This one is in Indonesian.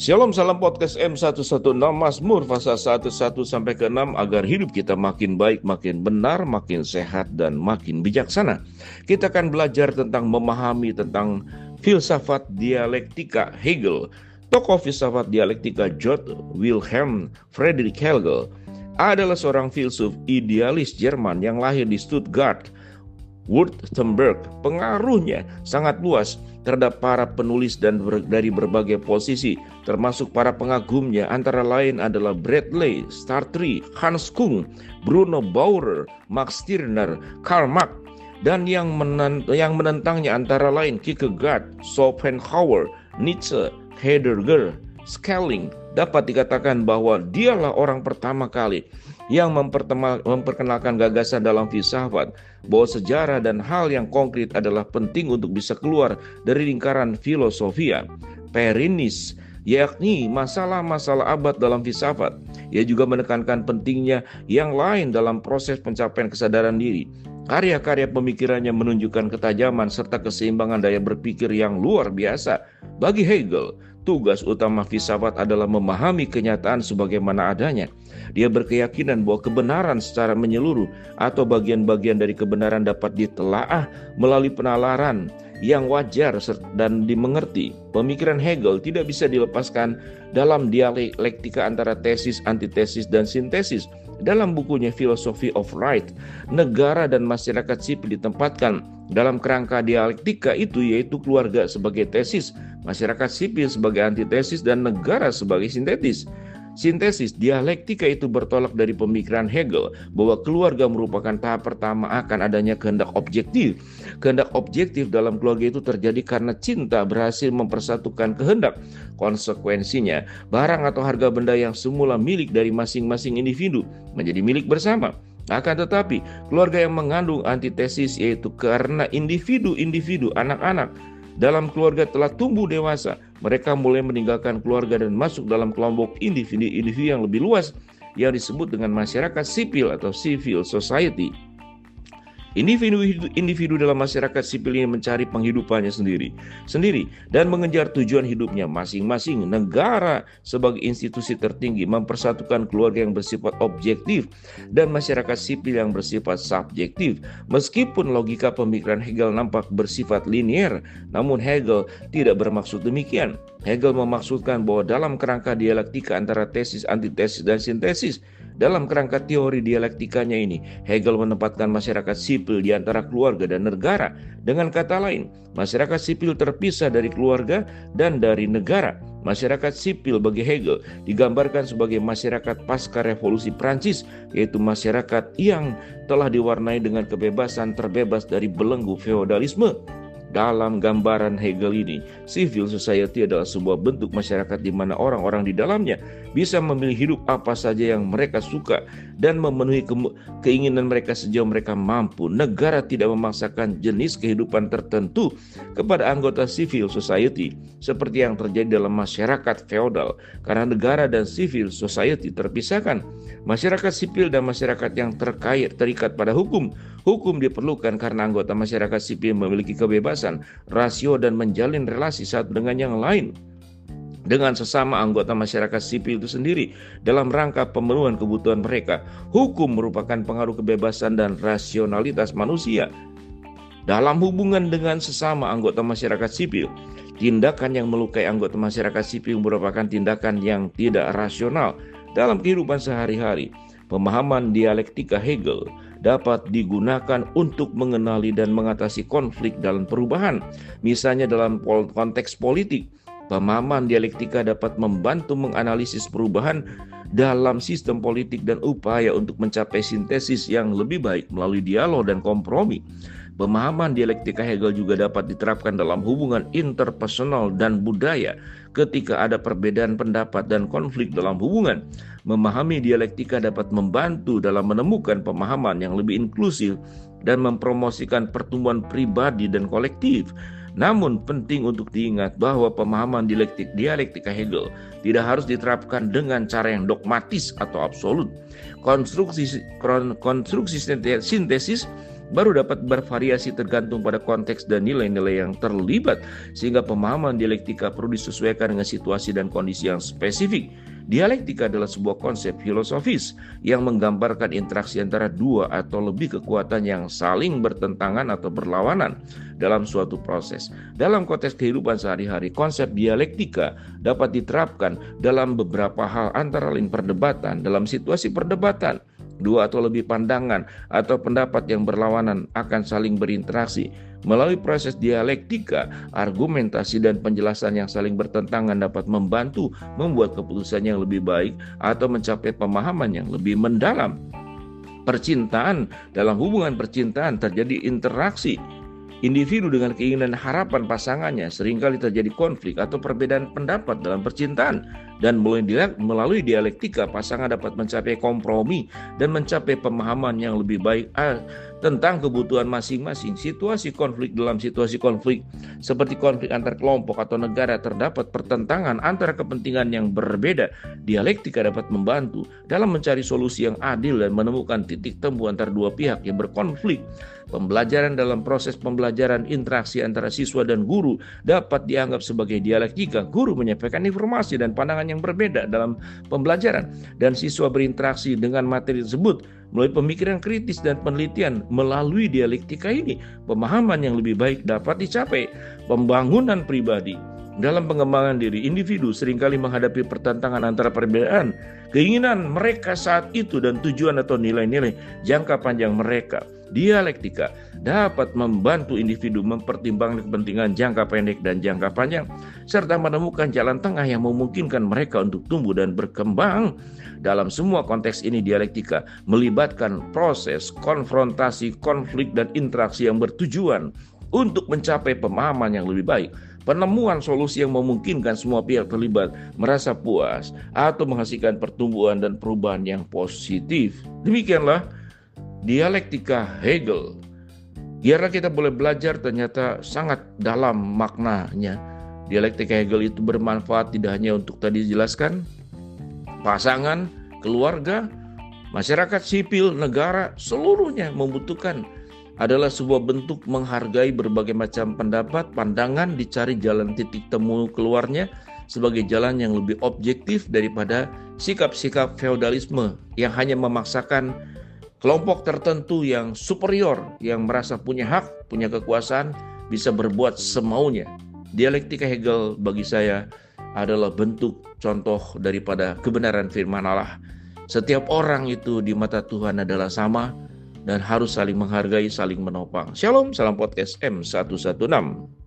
Shalom, salam podcast M116 Mazmur pasal 1 sampai ke 6 agar hidup kita makin baik, makin benar, makin sehat, dan makin bijaksana. Kita akan belajar tentang memahami tentang filsafat dialektika Hegel. Tokoh filsafat dialektika Georg Wilhelm Friedrich Hegel adalah seorang filsuf idealis Jerman yang lahir di Stuttgart, Württemberg. Pengaruhnya sangat luas terhadap para penulis dan dari berbagai posisi, termasuk para pengagumnya antara lain adalah Bradley, Sartre, Hans Kung, Bruno Bauer, Max Stirner, Karl Marx, dan yang menentangnya antara lain Kierkegaard, Schopenhauer, Nietzsche, Heidegger, Schelling. Dapat dikatakan bahwa dialah orang pertama kali yang memperkenalkan gagasan dalam filsafat bahwa sejarah dan hal yang konkret adalah penting untuk bisa keluar dari lingkaran filosofia perinis, yakni masalah-masalah abad dalam filsafat. Ia juga menekankan pentingnya yang lain dalam proses pencapaian kesadaran diri. Karya-karya pemikirannya menunjukkan ketajaman serta keseimbangan daya berpikir yang luar biasa. Bagi Hegel, tugas utama filsafat adalah memahami kenyataan sebagaimana adanya. Dia berkeyakinan bahwa kebenaran secara menyeluruh atau bagian-bagian dari kebenaran dapat ditelaah melalui penalaran yang wajar dan dimengerti. Pemikiran Hegel tidak bisa dilepaskan dalam dialektika antara tesis, antitesis, dan sintesis. Dalam bukunya Philosophy of Right, negara dan masyarakat sipil ditempatkan dalam kerangka dialektika itu, yaitu keluarga sebagai tesis, masyarakat sipil sebagai antitesis, dan negara sebagai sintesis. Dialektika itu bertolak dari pemikiran Hegel bahwa keluarga merupakan tahap pertama akan adanya kehendak objektif. Kehendak objektif dalam keluarga itu terjadi karena cinta berhasil mempersatukan kehendak. Konsekuensinya, barang atau harga benda yang semula milik dari masing-masing individu menjadi milik bersama. Akan tetapi, keluarga yang mengandung antitesis, yaitu karena individu anak-anak dalam keluarga telah tumbuh dewasa, mereka mulai meninggalkan keluarga dan masuk dalam kelompok individu yang lebih luas yang disebut dengan masyarakat sipil atau civil society. Individu dalam masyarakat sipil ini mencari penghidupannya sendiri dan mengejar tujuan hidupnya masing-masing. Negara sebagai institusi tertinggi mempersatukan keluarga yang bersifat objektif dan masyarakat sipil yang bersifat subjektif. Meskipun logika pemikiran Hegel nampak bersifat linier, namun Hegel tidak bermaksud demikian. Hegel memaksudkan bahwa dalam kerangka dialektika antara tesis, antitesis, dan sintesis, dalam kerangka teori dialektikanya ini, Hegel menempatkan masyarakat sipil di antara keluarga dan negara. Dengan kata lain, masyarakat sipil terpisah dari keluarga dan dari negara. Masyarakat sipil bagi Hegel digambarkan sebagai masyarakat pasca revolusi Prancis, yaitu masyarakat yang telah diwarnai dengan kebebasan, terbebas dari belenggu feodalisme. Dalam gambaran Hegel ini, civil society adalah sebuah bentuk masyarakat di mana orang-orang di dalamnya bisa memilih hidup apa saja yang mereka suka dan memenuhi keinginan mereka sejauh mereka mampu. Negara tidak memaksakan jenis kehidupan tertentu kepada anggota civil society seperti yang terjadi dalam masyarakat feodal, karena negara dan civil society terpisahkan. Masyarakat sipil dan masyarakat yang terikat pada hukum diperlukan karena anggota masyarakat sipil memiliki kebebasan, rasio, dan menjalin relasi satu dengan yang lain dengan sesama anggota masyarakat sipil itu sendiri dalam rangka pemenuhan kebutuhan mereka. Hukum merupakan pengaruh kebebasan dan rasionalitas manusia dalam hubungan dengan sesama anggota masyarakat sipil. Tindakan yang melukai anggota masyarakat sipil merupakan tindakan yang tidak rasional dalam kehidupan sehari-hari. Pemahaman dialektika Hegel dapat digunakan untuk mengenali dan mengatasi konflik dalam perubahan. Misalnya dalam konteks politik, pemahaman dialektika dapat membantu menganalisis perubahan dalam sistem politik dan upaya untuk mencapai sintesis yang lebih baik melalui dialog dan kompromi. Pemahaman dialektika Hegel juga dapat diterapkan dalam hubungan interpersonal dan budaya ketika ada perbedaan pendapat dan konflik dalam hubungan. Memahami dialektika dapat membantu dalam menemukan pemahaman yang lebih inklusif dan mempromosikan pertumbuhan pribadi dan kolektif. Namun penting untuk diingat bahwa pemahaman dialektika Hegel tidak harus diterapkan dengan cara yang dogmatis atau absolut. Konstruksi sintesis baru dapat bervariasi tergantung pada konteks dan nilai-nilai yang terlibat, sehingga pemahaman dialektika perlu disesuaikan dengan situasi dan kondisi yang spesifik. Dialektika adalah sebuah konsep filosofis yang menggambarkan interaksi antara dua atau lebih kekuatan yang saling bertentangan atau berlawanan dalam suatu proses. Dalam konteks kehidupan sehari-hari, konsep dialektika dapat diterapkan dalam beberapa hal, antara lain perdebatan. Dalam situasi perdebatan, dua atau lebih pandangan atau pendapat yang berlawanan akan saling berinteraksi. Melalui proses dialektika, argumentasi dan penjelasan yang saling bertentangan dapat membantu membuat keputusan yang lebih baik atau mencapai pemahaman yang lebih mendalam. Percintaan, dalam hubungan percintaan terjadi interaksi individu dengan keinginan harapan pasangannya. Seringkali terjadi konflik atau perbedaan pendapat dalam percintaan, dan melalui dialektika pasangan dapat mencapai kompromi dan mencapai pemahaman yang lebih baik tentang kebutuhan masing-masing. Dalam situasi konflik seperti konflik antar kelompok atau negara, terdapat pertentangan antara kepentingan yang berbeda. Dialektika dapat membantu dalam mencari solusi yang adil dan menemukan titik temu antara dua pihak yang berkonflik. Pembelajaran, dalam proses pembelajaran, interaksi antara siswa dan guru dapat dianggap sebagai dialektika. Guru menyampaikan informasi dan pandangan yang berbeda dalam pembelajaran, dan siswa berinteraksi dengan materi tersebut melalui pemikiran kritis dan penelitian. Melalui dialektika ini, pemahaman yang lebih baik dapat dicapai. Pembangunan pribadi, dalam pengembangan diri, individu seringkali menghadapi pertentangan antara perbedaan keinginan mereka saat itu dan tujuan atau nilai-nilai jangka panjang mereka. Dialektika dapat membantu individu mempertimbangkan kepentingan jangka pendek dan jangka panjang, serta menemukan jalan tengah yang memungkinkan mereka untuk tumbuh dan berkembang. Dalam semua konteks ini, dialektika melibatkan proses konfrontasi, konflik, dan interaksi yang bertujuan untuk mencapai pemahaman yang lebih baik. Penemuan solusi yang memungkinkan semua pihak terlibat merasa puas atau menghasilkan pertumbuhan dan perubahan yang positif. Demikianlah dialektika Hegel. Biarlah kita boleh belajar, ternyata sangat dalam maknanya. Dialektika Hegel itu bermanfaat tidak hanya untuk tadi dijelaskan pasangan, keluarga, masyarakat sipil, negara, seluruhnya membutuhkan adalah sebuah bentuk menghargai berbagai macam pendapat, pandangan, dicari jalan titik temu keluarnya sebagai jalan yang lebih objektif daripada sikap-sikap feodalisme yang hanya memaksakan kelompok tertentu yang superior, yang merasa punya hak, punya kekuasaan, bisa berbuat semaunya. Dialektika Hegel bagi saya adalah bentuk contoh daripada kebenaran firman Allah. Setiap orang itu di mata Tuhan adalah sama dan harus saling menghargai, saling menopang. Shalom, salam podcast M116.